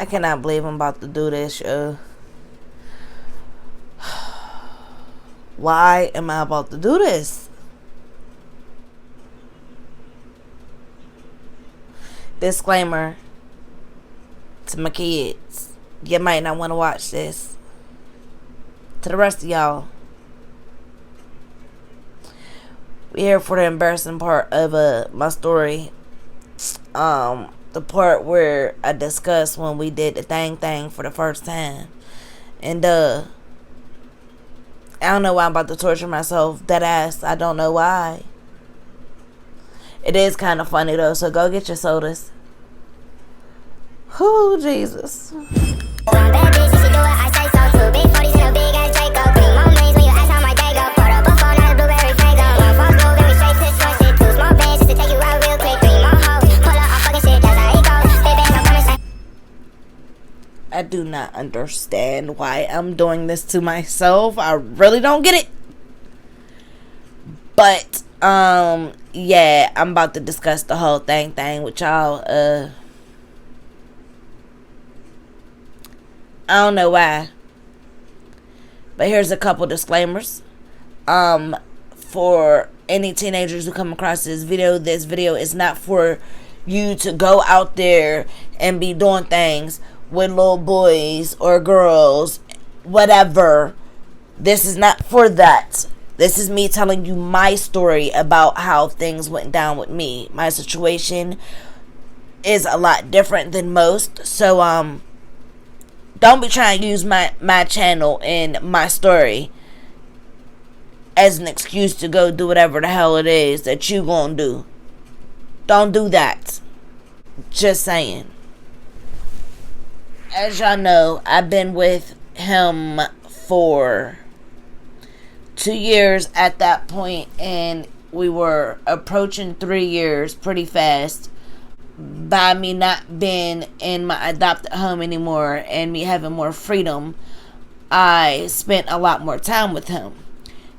I cannot believe I'm about to do this show. Why am I about to do this? Disclaimer to my kids. You might not want to watch this. To the rest of y'all, we're here for the embarrassing part of my story. The part where I discussed when we did the thing for the first time. And I don't know why I'm about to torture myself. Dead ass. I don't know why. It is kind of funny though, so go get your sodas. Whoo, Jesus. I do not understand why I'm doing this to myself. I really don't get it. But, yeah, I'm about to discuss the whole thing with y'all. I don't know why. But here's a couple disclaimers. For any teenagers who come across this video is not for you to go out there and be doing things with little boys or girls, whatever. This is not for that. This is me telling you my story about how things went down with me. My situation is a lot different than most. So, don't be trying to use my channel and my story as an excuse to go do whatever the hell it is that you gonna do. Don't do that. Just saying. As y'all know, I've been with him for 2 years at that point, and we were approaching 3 years pretty fast. By me not being in my adopted home anymore and me having more freedom, I spent a lot more time with him.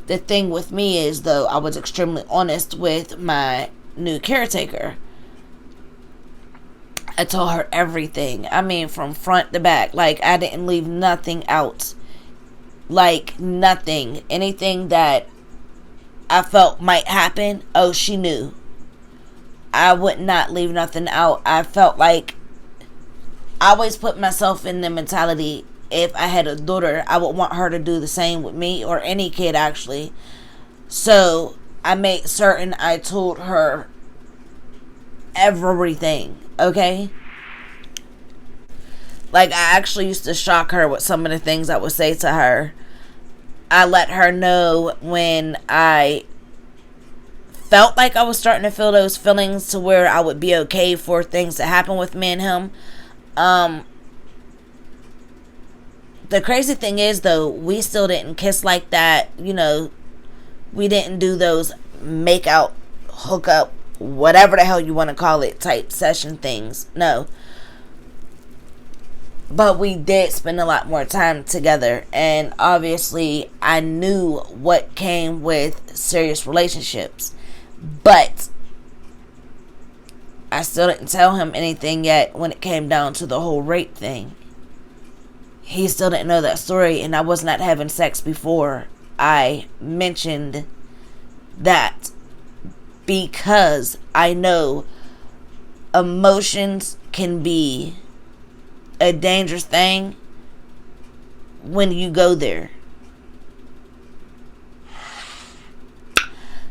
The thing with me is, though, I was extremely honest with my new caretaker. I told her everything. I mean, from front to back. Like, I didn't leave nothing out. Like, nothing. Anything that I felt might happen, oh, she knew. I would not leave nothing out. I felt like I always put myself in the mentality, if I had a daughter, I would want her to do the same with me, or any kid actually. So I made certain I told her everything, okay? Like, I actually used to shock her with some of the things I would say to her. I let her know when I felt like I was starting to feel those feelings to where I would be okay for things to happen with me and him. The crazy thing is, though, we still didn't kiss like that. You know, we didn't do those make out, hook up, whatever the hell you want to call it, type session things. No. But we did spend a lot more time together. And obviously, I knew what came with serious relationships. But I still didn't tell him anything yet when it came down to the whole rape thing. He still didn't know that story, and I was not having sex before I mentioned that, because I know emotions can be a dangerous thing when you go there.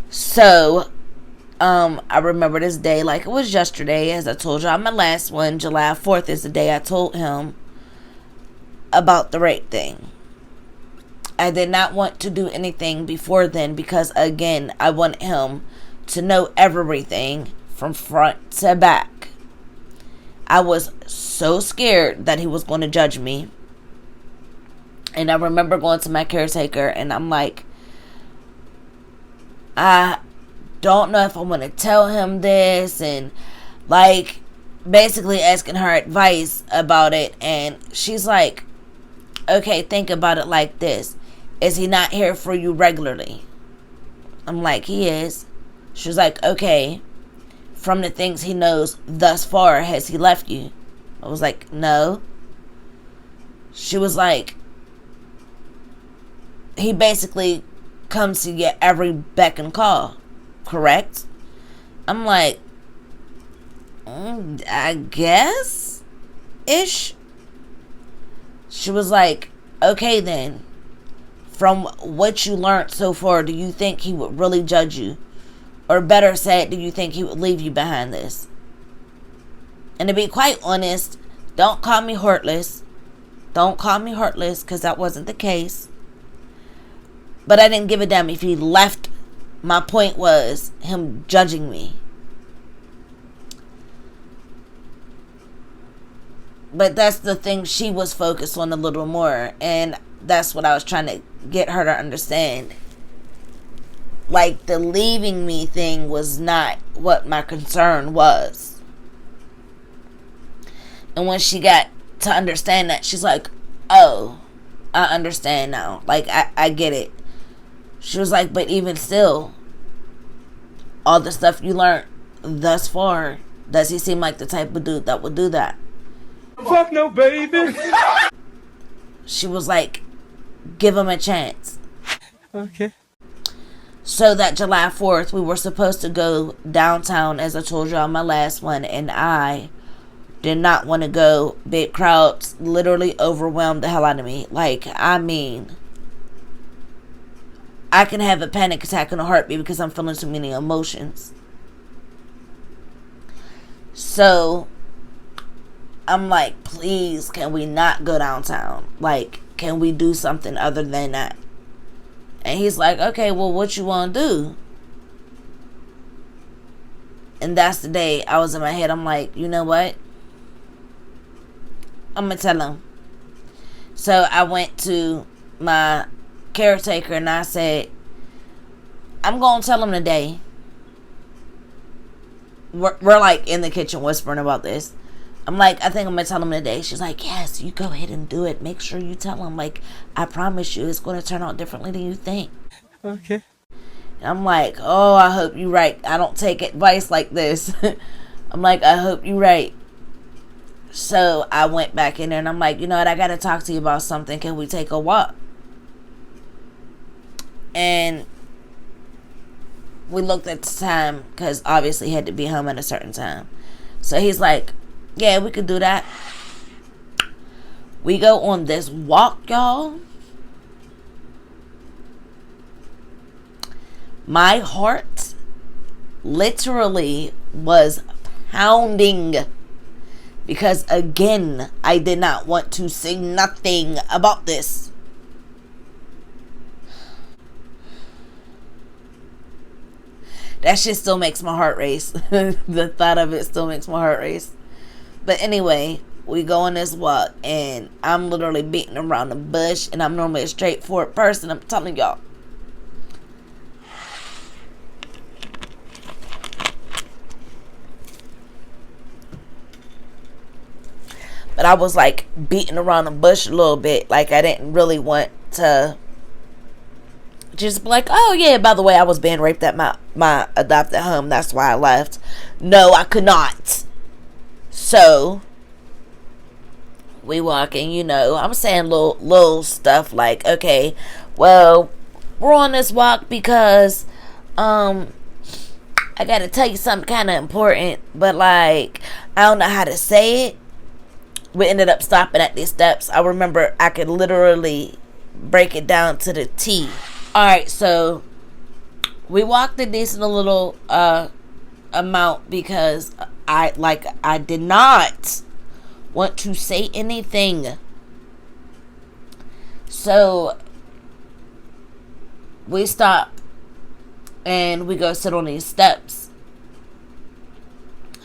So, I remember this day like it was yesterday. As I told you, on my last one, July 4th is the day I told him about the rape thing. I did not want to do anything before then, because again, I want him to know everything from front to back. I was so scared that he was going to judge me. And I remember going to my caretaker and I'm like, I don't know if I want to tell him this, and like basically asking her advice about it. And she's like, okay, think about it like this. Is he not here for you regularly? I'm like, he is. She was like, okay, from the things he knows thus far, has he left you? I was like, no. She was like, he basically comes to get every beck and call, correct? I'm like, I guess ish. She was like, okay then, from what you learned so far, do you think he would really judge you? Or better said, do you think he would leave you behind this? And to be quite honest, don't call me heartless. Don't call me heartless, because that wasn't the case. But I didn't give a damn if he left. My point was him judging me. But that's the thing she was focused on a little more. And that's what I was trying to get her to understand. Like, the leaving me thing was not what my concern was. And when she got to understand that, she's like, oh, I understand now. Like, I get it. She was like, but even still, all the stuff you learned thus far, does he seem like the type of dude that would do that? Fuck no, baby. She was like, give him a chance. Okay. So that July 4th, we were supposed to go downtown, as I told you on my last one, and I did not want to go. Big crowds literally overwhelmed the hell out of me. Like, I mean, I can have a panic attack in a heartbeat because I'm feeling too many emotions. So I'm like, please, can we not go downtown? Like, can we do something other than that? And he's like, okay, well, what you want to do? And that's the day I was in my head. I'm like, you know what? I'm going to tell him. So I went to my caretaker and I said, I'm going to tell him today. We're like in the kitchen whispering about this. I'm like, I think I'm going to tell him today. She's like, yes, you go ahead and do it. Make sure you tell him. Like, I promise you, it's going to turn out differently than you think. Okay. And I'm like, oh, I hope you're right. I don't take advice like this. I'm like, I hope you're right. So I went back in there and I'm like, you know what? I got to talk to you about something. Can we take a walk? And we looked at the time because obviously he had to be home at a certain time. So he's like, yeah, we could do that. We go on this walk, y'all. My heart literally was pounding because, again, I did not want to say nothing about this. That shit still makes my heart race. The thought of it still makes my heart race. But anyway, we go on this walk and I'm literally beating around the bush, and I'm normally a straightforward person, I'm telling y'all. But I was like beating around the bush a little bit. Like, I didn't really want to just be like, oh yeah, by the way, I was being raped at my adopted home. That's why I left. No, I could not. So we walking, you know, I'm saying little stuff like, okay, well, we're on this walk because I gotta tell you something kind of important, but like, I don't know how to say it. We ended up stopping at these steps. I remember I could literally break it down to the T. Alright, so we walked a decent little amount because I did not want to say anything. So we stop and we go sit on these steps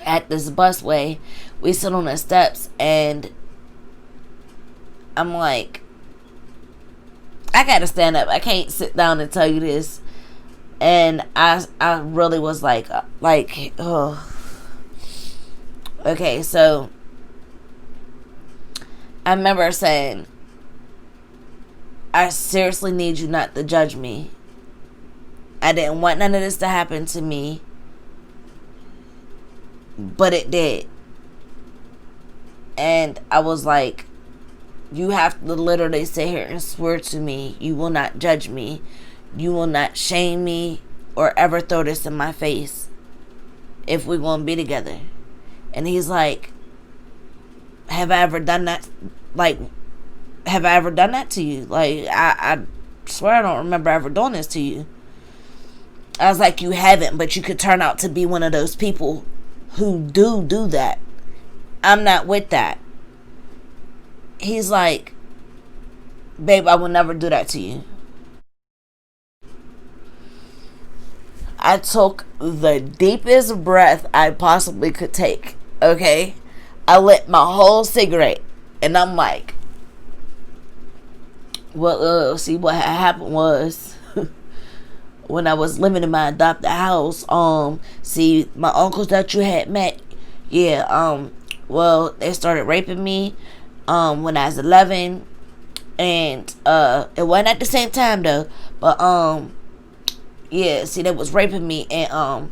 at this busway. We sit on the steps and I'm like, I gotta stand up. I can't sit down and tell you this. And I really was like, oh. Okay, so I remember saying, I seriously need you not to judge me. I didn't want none of this to happen to me, but it did. And I was like, You have to literally sit here and swear to me you will not judge me, you will not shame me, or ever throw this in my face if we're going to be together. And he's like, have I ever done that? Like, have I ever done that to you? Like, I swear I don't remember ever doing this to you. I was like, you haven't, but you could turn out to be one of those people who do that. I'm not with that. He's like, babe, I will never do that to you. I took the deepest breath I possibly could take, okay? I lit my whole cigarette, and I'm like, well, see, what had happened was, when I was living in my adopted house, see, my uncles that you had met, yeah, well, they started raping me, when I was 11, and, it wasn't at the same time, though, but, yeah, see, they was raping me, and,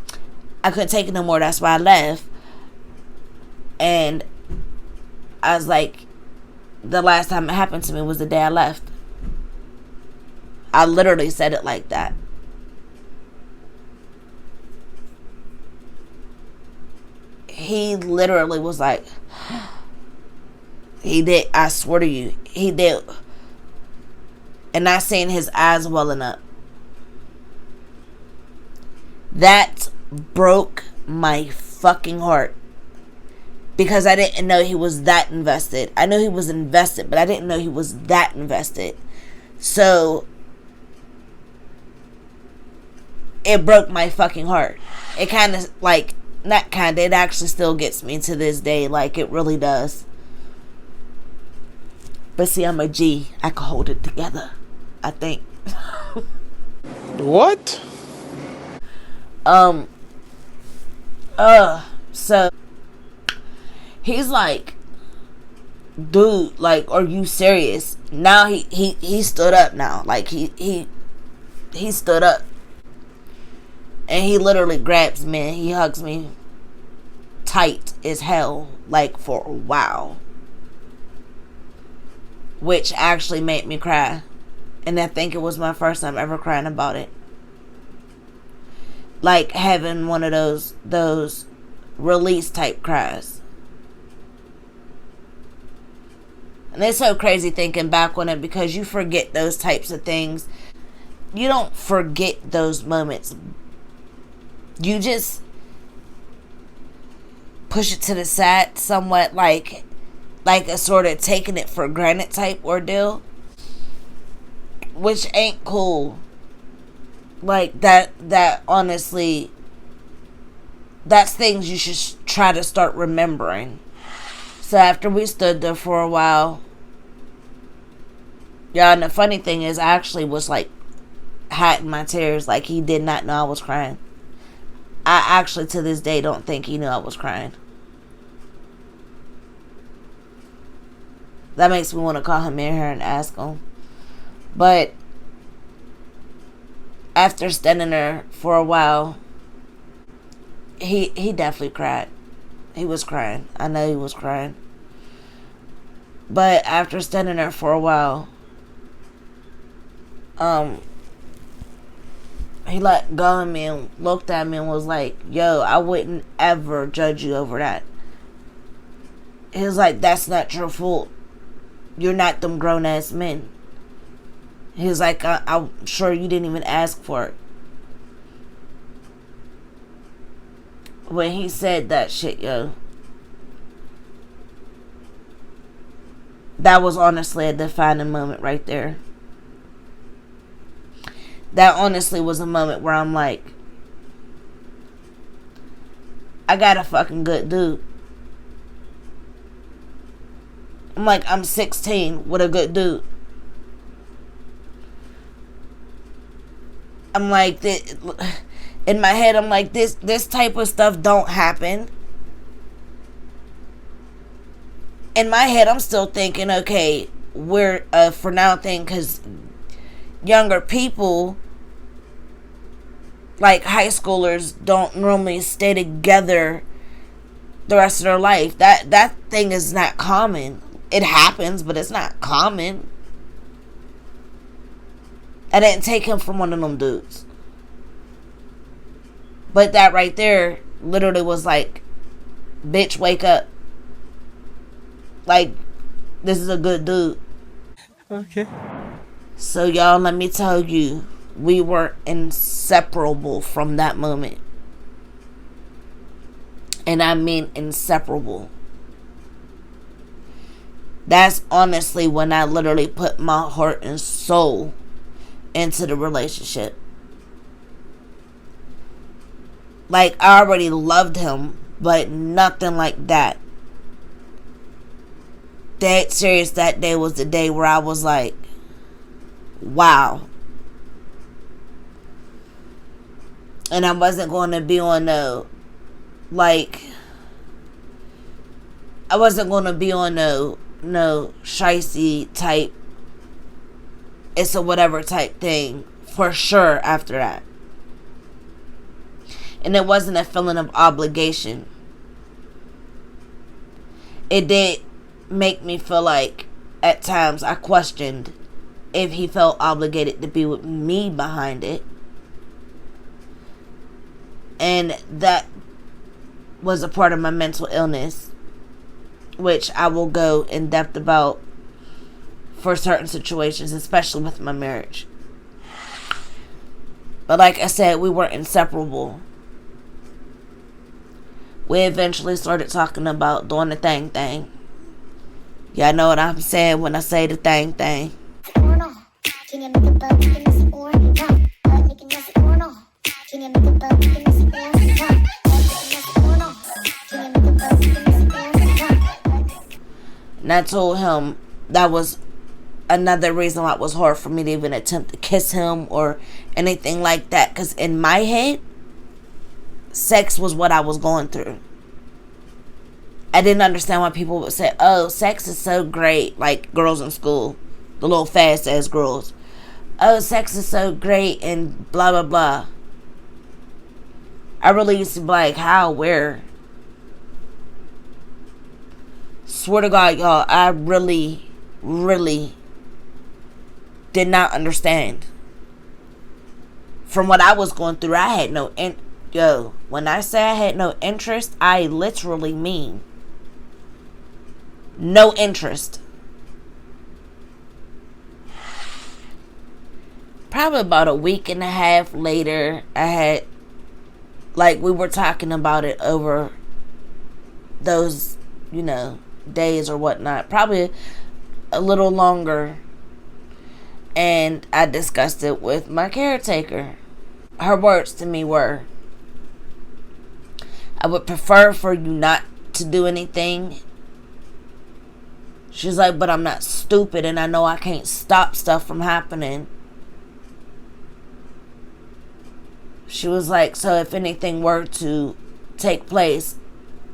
I couldn't take it no more, that's why I left, and I was like, the last time it happened to me was the day I left. I literally said it like that. He literally was like, he did, I swear to you, he did. And I seen his eyes welling up. That broke my fucking heart. Because I didn't know he was that invested. I know he was invested, but I didn't know he was that invested. So, it broke my fucking heart. It kind of, like, not kind of, it actually still gets me to this day. Like, it really does. But see, I'm a G. I can hold it together, I think. What? So he's like, dude, like, are you serious? Now he stood up now. Like, he stood up. And he literally grabs me and he hugs me tight as hell, like, for a while. Which actually made me cry. And I think it was my first time ever crying about it. Like, having one of those release type cries. And it's so crazy thinking back on it, because you forget those types of things. You don't forget those moments. You just push it to the side somewhat, like a sort of taking it for granted type ordeal. Which ain't cool. Like, that honestly, that's things you should try to start remembering. So after we stood there for a while, yeah, and the funny thing is, I actually was like hiding my tears. Like, he did not know I was crying. I actually to this day don't think he knew I was crying. That makes me want to call him in here and ask him. But after standing there for a while, he definitely cried. He was crying. I know he was crying. But after standing there for a while, he let go of me and looked at me and was like, yo, I wouldn't ever judge you over that. He was like, that's not your fault. You're not them grown ass men. He was like, I'm sure you didn't even ask for it. When he said that shit, yo, that was honestly a defining moment right there. That honestly was a moment where I'm like, I got a fucking good dude. I'm like, I'm 16 with a good dude. I'm like, in my head, I'm like, this type of stuff don't happen. In my head, I'm still thinking, okay, we're for now thing, because younger people, like high schoolers, don't normally stay together the rest of their life. That thing is not common. It happens, but it's not common. I didn't take him from one of them dudes. But that right there literally was like, bitch, wake up. Like, this is a good dude. Okay. So y'all, let me tell you, we were inseparable from that moment. And I mean inseparable. That's honestly when I literally put my heart and soul into the relationship. Like, I already loved him, but nothing like that. Dead serious, that day was the day where I was like, wow. And I wasn't going to be on no, like, I wasn't going to be on no shicey type, it's a whatever type thing for sure after that. And it wasn't a feeling of obligation. It did make me feel like at times I questioned if he felt obligated to be with me behind it. And that was a part of my mental illness, which I will go in depth about for certain situations, especially with my marriage. But like I said, we were inseparable. We eventually started talking about doing the thing. Y'all know what I'm saying when I say the thing. And I told him that was another reason why it was hard for me to even attempt to kiss him or anything like that. Because in my head, sex was what I was going through. I didn't understand why people would say, oh, sex is so great. Like girls in school, the little fast ass girls. Oh, sex is so great and blah, blah, blah. I really used to be like, how, where? Swear to God, y'all, I really, really did not understand. From what I was going through, I had no when I say I had no interest, I literally mean no interest. Probably about a week and a half later, I had, like, we were talking about it over those, days or whatnot. Probably a little longer. And I discussed it with my caretaker. Her words to me were, I would prefer for you not to do anything. She's like, but I'm not stupid and I know I can't stop stuff from happening. She was like, so if anything were to take place,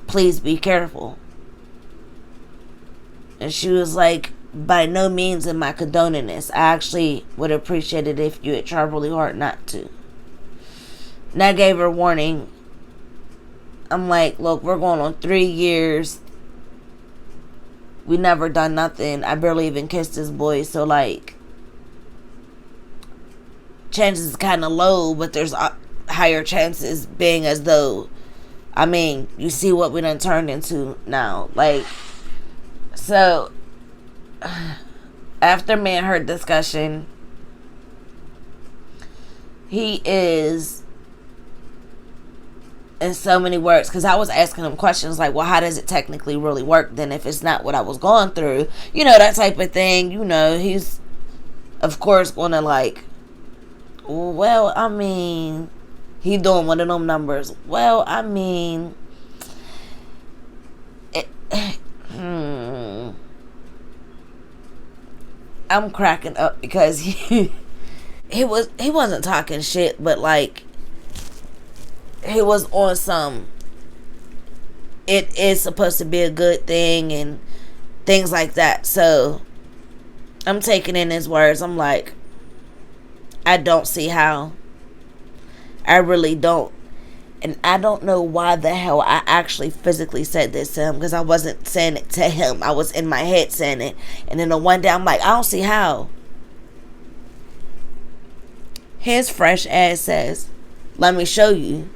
please be careful. And she was like, by no means am I condoning this. I actually would appreciate it if you had tried really hard not to. And I gave her warning. I'm like, look, we're going on 3 years. We never done nothing. I barely even kissed this boy. So, like, chances kind of low, but there's higher chances being as though, I mean, you see what we done turned into now. Like, so, after me and her discussion, he is, in so many words, because I was asking him questions like, well, how does it technically really work then if it's not what I was going through? That type of thing. He's, of course, going to like, well, I mean, he doing one of them numbers. Well, I mean, I'm cracking up because he wasn't talking shit, but like, he was on some, it is supposed to be a good thing and things like that. So I'm taking in his words. I'm like, I don't see how. I really don't. And I don't know why the hell I actually physically said this to him, because I wasn't saying it to him. I was in my head saying it. And then the one day I'm like, I don't see how. His fresh ass says, let me show you.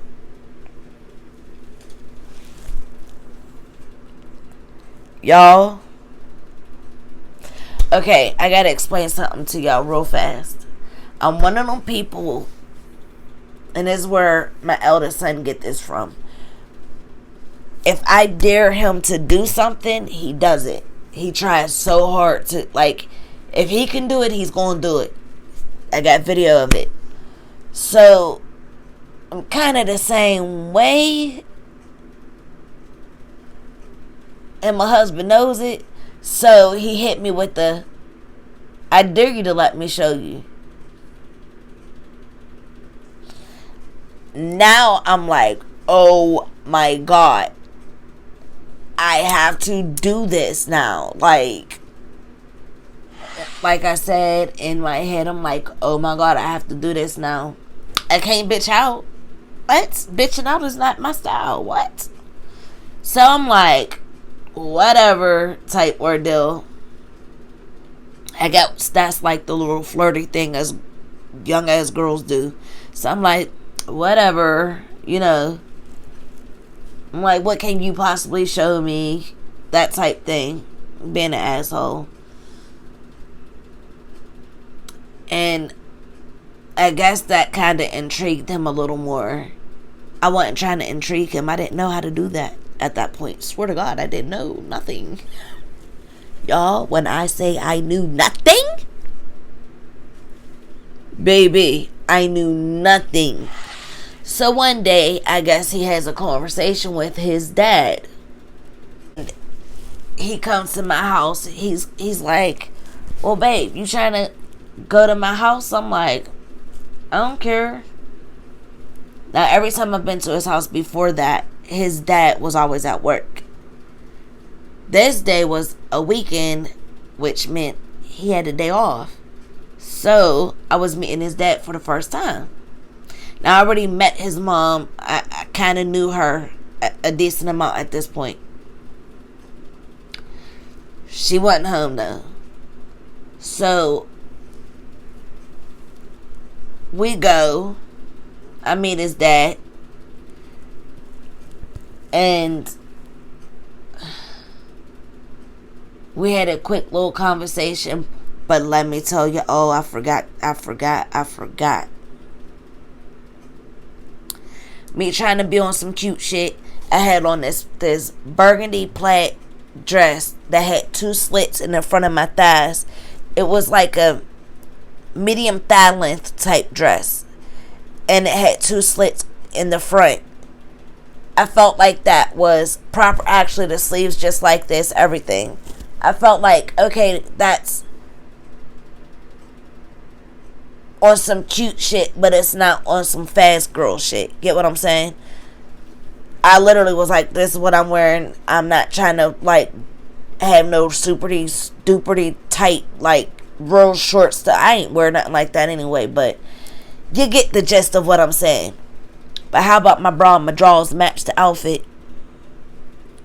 Y'all. Okay, I gotta explain something to y'all real fast. I'm one of them people, and this is where my eldest son get this from. If I dare him to do something, he does it. He tries so hard to, like, if he can do it, he's gonna do it. I got video of it. So, I'm kind of the same way. And my husband knows it. So, he hit me with the, I dare you to let me show you. Now, I'm like, oh my God. I have to do this now. Like I said in my head, I'm like, oh my God, I have to do this now. I can't bitch out. What? Bitching out is not my style. What? So I'm like, whatever type ordeal. I guess that's like the little flirty thing as young as girls do. So I'm like, whatever, you know. I'm like, what can you possibly show me? That type thing. Being an asshole. And I guess that kind of intrigued him a little more. I wasn't trying to intrigue him. I didn't know how to do that at that point. Swear to God, I didn't know nothing. Y'all, when I say I knew nothing, baby, I knew nothing. So one day, I guess he has a conversation with his dad. He comes to my house. He's like, well, babe, you trying to go to my house? I'm like, I don't care. Now, every time I've been to his house before that, his dad was always at work. This day was a weekend, which meant he had a day off. So, I was meeting his dad for the first time. Now, I already met his mom. I kind of knew her a decent amount at this point. She wasn't home, though. So, we go. I meet his dad. And we had a quick little conversation. But let me tell you, oh, I forgot. Me trying to be on some cute shit. I had on this burgundy plaid dress that had 2 slits in the front of my thighs. It was like a medium thigh length type dress. And it had 2 slits in the front. I felt like that was proper. Actually, the sleeves just like this, everything. I felt like, okay, that's on some cute shit, but it's not on some fast girl shit. Get what I'm saying? I literally was like, this is what I'm wearing. I'm not trying to, like, have no stupidly tight, like, real short stuff. I ain't wearing nothing like that anyway, but you get the gist of what I'm saying. But how about my bra and my drawers match the outfit?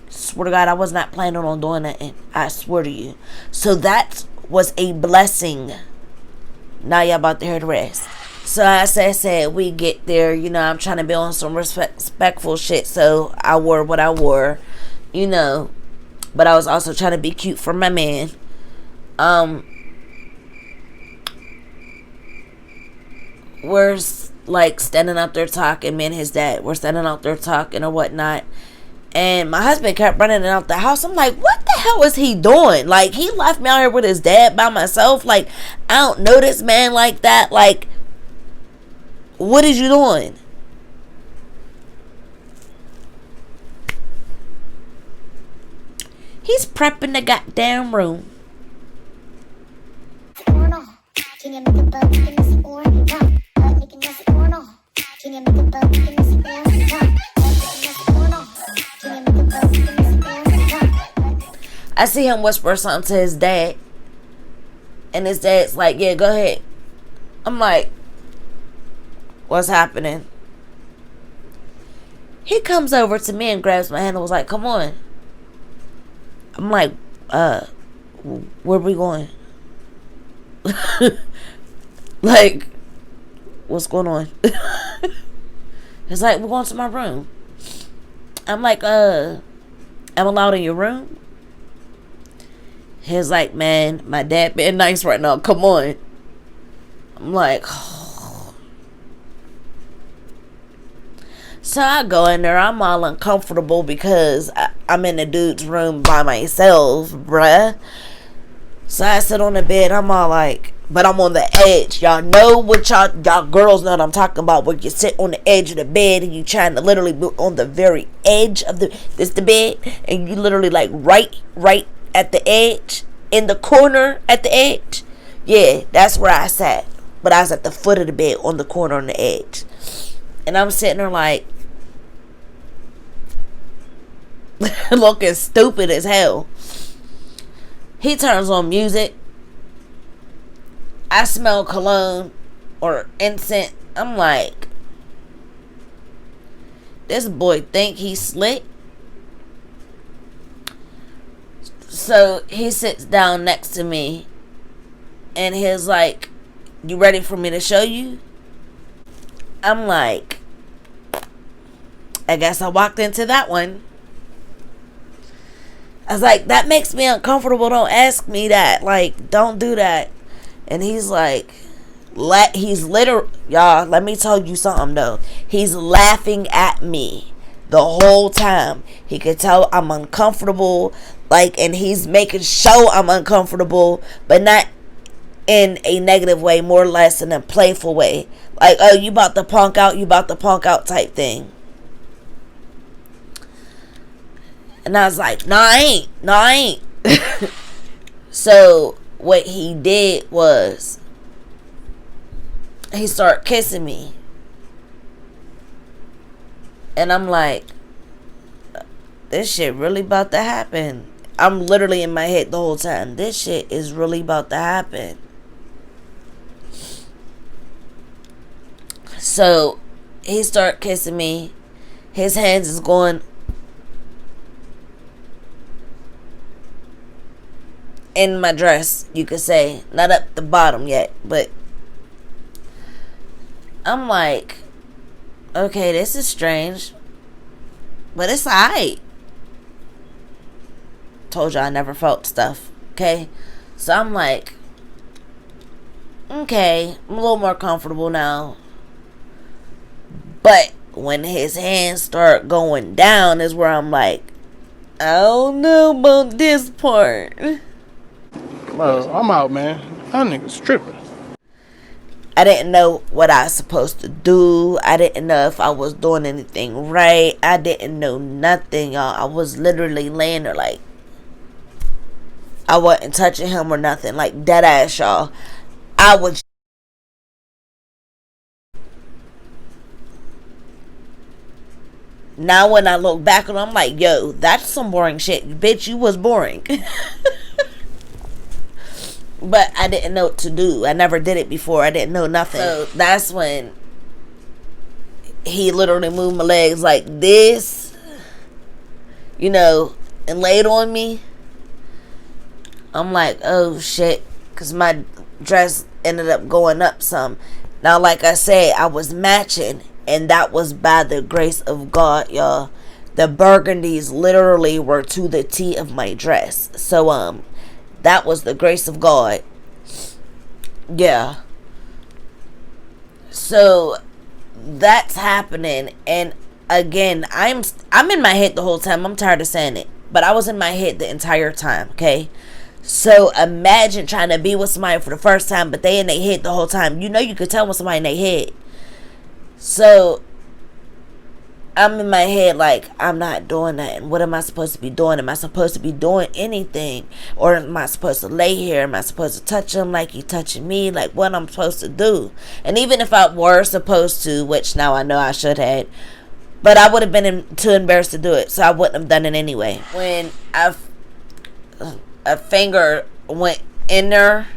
Swear to God, I was not planning on doing that. I swear to you. So that was a blessing. Now y'all about to hear the rest. So as I said, we get there. You know, I'm trying to be on some respectful shit. So I wore what I wore. You know. But I was also trying to be cute for my man. We're like standing out there talking. Me and his dad. We're standing out there talking or whatnot. And my husband kept running out the house. I'm like, what the hell is he doing? Like, he left me out here with his dad by myself. Like, I don't know this man like that. Like, what is you doing? He's prepping the goddamn room. Can you make a bug in this or no? Making this or no? Can you make a bug in this or no? I see him whisper something to his dad. And his dad's like, yeah, go ahead. I'm like, what's happening? He comes over to me and grabs my hand and was like, come on. I'm like, where we going? Like, what's going on? He's like, we're going to my room. I'm like, I'm allowed in your room? He's like, man, my dad being nice right now. Come on. I'm like, oh. So I go in there. I'm all uncomfortable because I'm in the dude's room by myself, bruh. So I sit on the bed. I'm all like, but I'm on the edge. Y'all know what y'all girls know what I'm talking about. Where you sit on the edge of the bed and you trying to literally be on the very edge of the bed, and you literally like right at the edge, in the corner at the edge. Yeah, that's where I sat. But I was at the foot of the bed on the corner on the edge. And I'm sitting there like looking stupid as hell. He turns on music. I smell cologne or incense. I'm like, this boy think he's slick. So he sits down next to me and he's like, you ready for me to show you? I'm like, I guess I walked into that one. I was like, that makes me uncomfortable. Don't ask me that. Like, don't do that. And he's like, he's literally, y'all, let me tell you something though. He's laughing at me the whole time. He could tell I'm uncomfortable. Like, and he's making sure I'm uncomfortable, but not in a negative way, more or less in a playful way. Like, oh, you about to punk out type thing. And I was like, no, I ain't. So what he did was he started kissing me. And I'm like, this shit really about to happen. I'm literally in my head the whole time. This shit is really about to happen. So he started kissing me. His hands is going in my dress, you could say. Not up the bottom yet, but I'm like, okay, this is strange, but it's alright. Told you I never felt stuff, okay? So I'm like, okay, I'm a little more comfortable now. But when his hands start going down is where I'm like, I don't know about this part. Well, I'm out, man. That nigga's tripping. I didn't know what I was supposed to do. I didn't know if I was doing anything right. I didn't know nothing, y'all. I was literally laying there like, I wasn't touching him or nothing. Like, dead ass, y'all. I was. Now when I look back on it, I'm like, yo, that's some boring shit. Bitch, you was boring. But I didn't know what to do. I never did it before. I didn't know nothing. So that's when he literally moved my legs like this, you know, and laid on me. I'm like, oh shit, because my dress ended up going up some. Now, like I said, I was matching, and that was by the grace of God, y'all. The burgundies literally were to the T of my dress. So, that was the grace of God. Yeah. So that's happening, and again, I'm in my head the whole time. I'm tired of saying it, but I was in my head the entire time. Okay. So imagine trying to be with somebody for the first time, but they in their head the whole time. You know, you could tell when somebody in their head. So I'm in my head like, I'm not doing that. And what am I supposed to be doing? Am I supposed to be doing anything? Or am I supposed to lay here? Am I supposed to touch him like he touching me? Like, what I'm supposed to do? And even if I were supposed to, which now I know I should have, but I would have been too embarrassed to do it, so I wouldn't have done it anyway. When a finger went in there,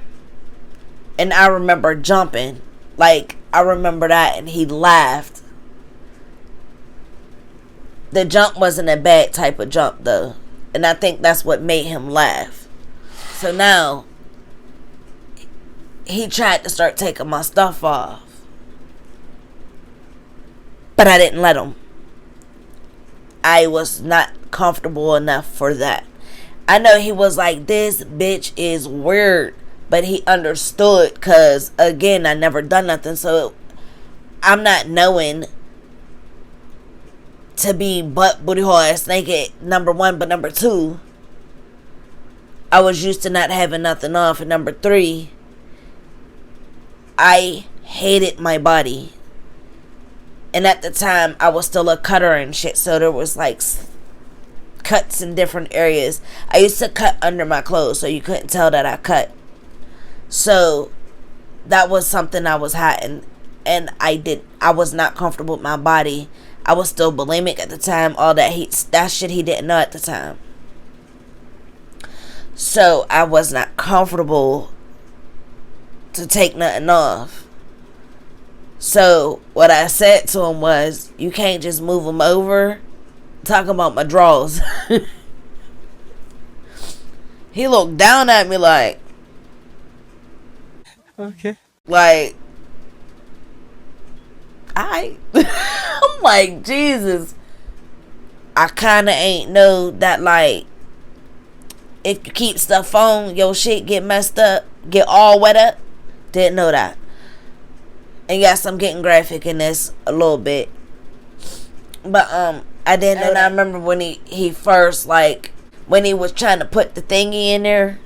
and I remember jumping. Like, I remember that, and he laughed. The jump wasn't a bad type of jump though. And I think that's what made him laugh. So now, he tried to start taking my stuff off. But I didn't let him. I was not comfortable enough for that. I know he was like, this bitch is weird. But he understood because, again, I never done nothing. So, I'm not knowing to be butt booty hole ass naked, number one. But number two, I was used to not having nothing off. And number three, I hated my body. And at the time, I was still a cutter and shit. So there was like cuts in different areas. I used to cut under my clothes so you couldn't tell that I cut. So that was something I was hiding. And I was not comfortable with my body. I was still bulimic at the time. All that shit he didn't know at the time. So I was not comfortable to take nothing off. So what I said to him was, you can't just move them over. Talking about my drawers. He looked down at me like, Okay. like, I'm like, Jesus. I kind of ain't know that, like, if you keep stuff on, your shit get messed up, get all wet up. Didn't know that. And yes, I'm getting graphic in this a little bit. But, I didn't, and I remember when he first, like, when he was trying to put the thingy in there.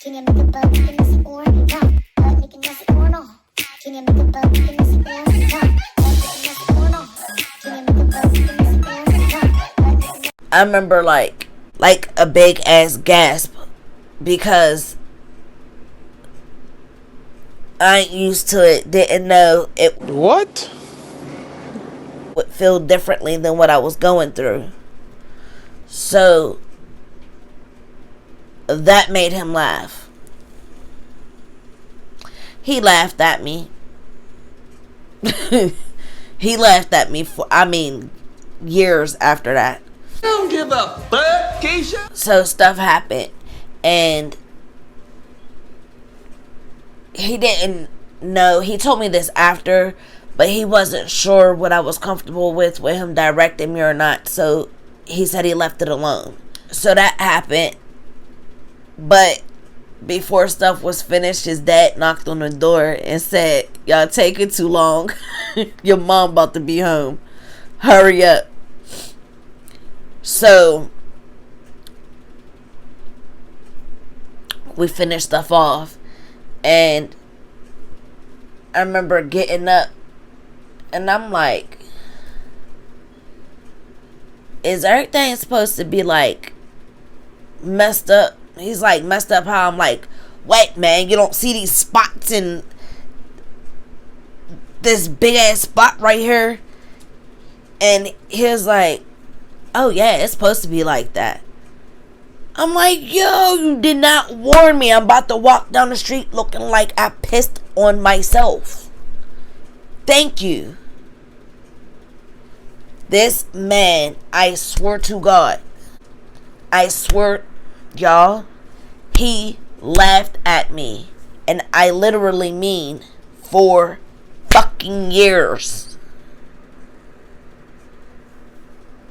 Can you make a bug in this or no? Making this or no? Can you make a bug in this or no? Making this or no? Can you make a bug in this or no? I remember like a big ass gasp because I ain't used to it. Didn't know it What? would feel differently than what I was going through. So that made him laugh. He laughed at me. He laughed at me for, years after that. I don't give a fuck, Keisha. So stuff happened, and he didn't know. He told me this after, but he wasn't sure what I was comfortable with him directing me or not. So he said he left it alone. So that happened. But before stuff was finished, his dad knocked on the door and said, y'all taking too long. Your mom about to be home. Hurry up. So we finished stuff off, and I remember getting up, and I'm like, is everything supposed to be like messed up? He's like, messed up how I'm like, wet, man. You don't see these spots in this big ass spot right here? And he was like, oh yeah, it's supposed to be like that. I'm like, yo, you did not warn me. I'm about to walk down the street looking like I pissed on myself. Thank you. This man, I swear to God, I swear, y'all, he laughed at me. And I literally mean 4 fucking years.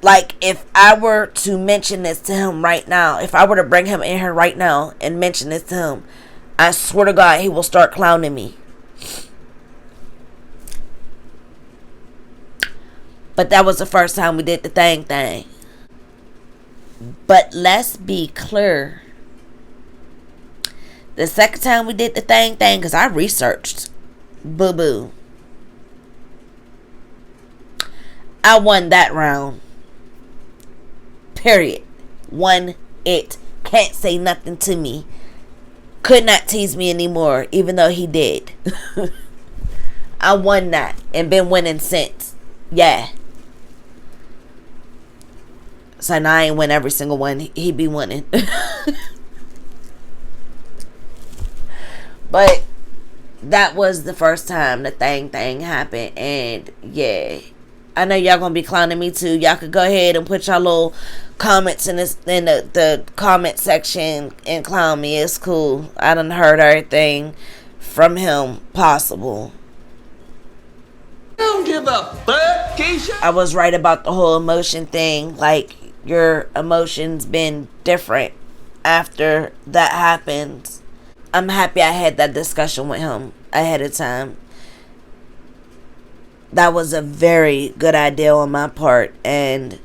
Like, if I were to mention this to him right now, if I were to bring him in here right now and mention this to him, I swear to God, he will start clowning me. But that was the first time we did the thing. But let's be clear. The second time we did the thing, because I researched. Boo-boo. I won that round. Period. Won it. Can't say nothing to me. Could not tease me anymore, even though he did. I won that and been winning since. Yeah. So now I ain't win every single one. He be winning. But that was the first time the thing happened. And yeah, I know y'all gonna be clowning me too. Y'all could go ahead and put y'all little comments in the comment section and clown me. It's cool. I done heard everything from him possible. I don't give a fuck, Keisha. I was right about the whole emotion thing. Like, your emotions been different after that happens. I'm happy I had that discussion with him ahead of time. That was a very good idea on my part, and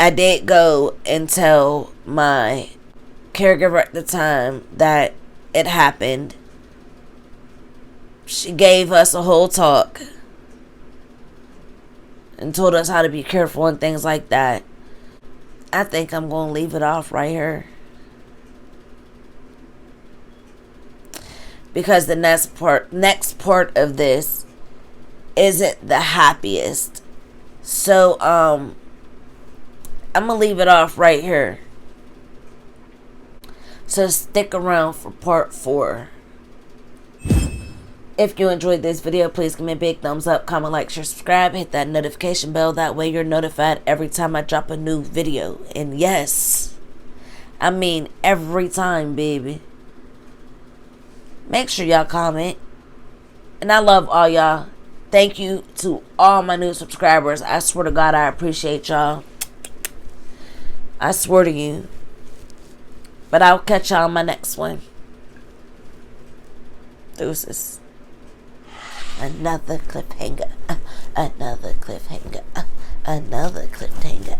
I did go and tell my caregiver at the time that it happened. She gave us a whole talk and told us how to be careful and things like that. I think I'm going to leave it off right here, because the next part of this isn't the happiest. So I'm gonna leave it off right here. So stick around for part 4. If you enjoyed this video, please give me a big thumbs up, comment, like, share, subscribe, hit that notification bell. That way you're notified every time I drop a new video. And yes, I mean every time, baby. Make sure y'all comment. And I love all y'all. Thank you to all my new subscribers. I swear to God, I appreciate y'all. I swear to you. But I'll catch y'all on my next one. Deuces. Another cliffhanger. Another cliffhanger. Another cliffhanger.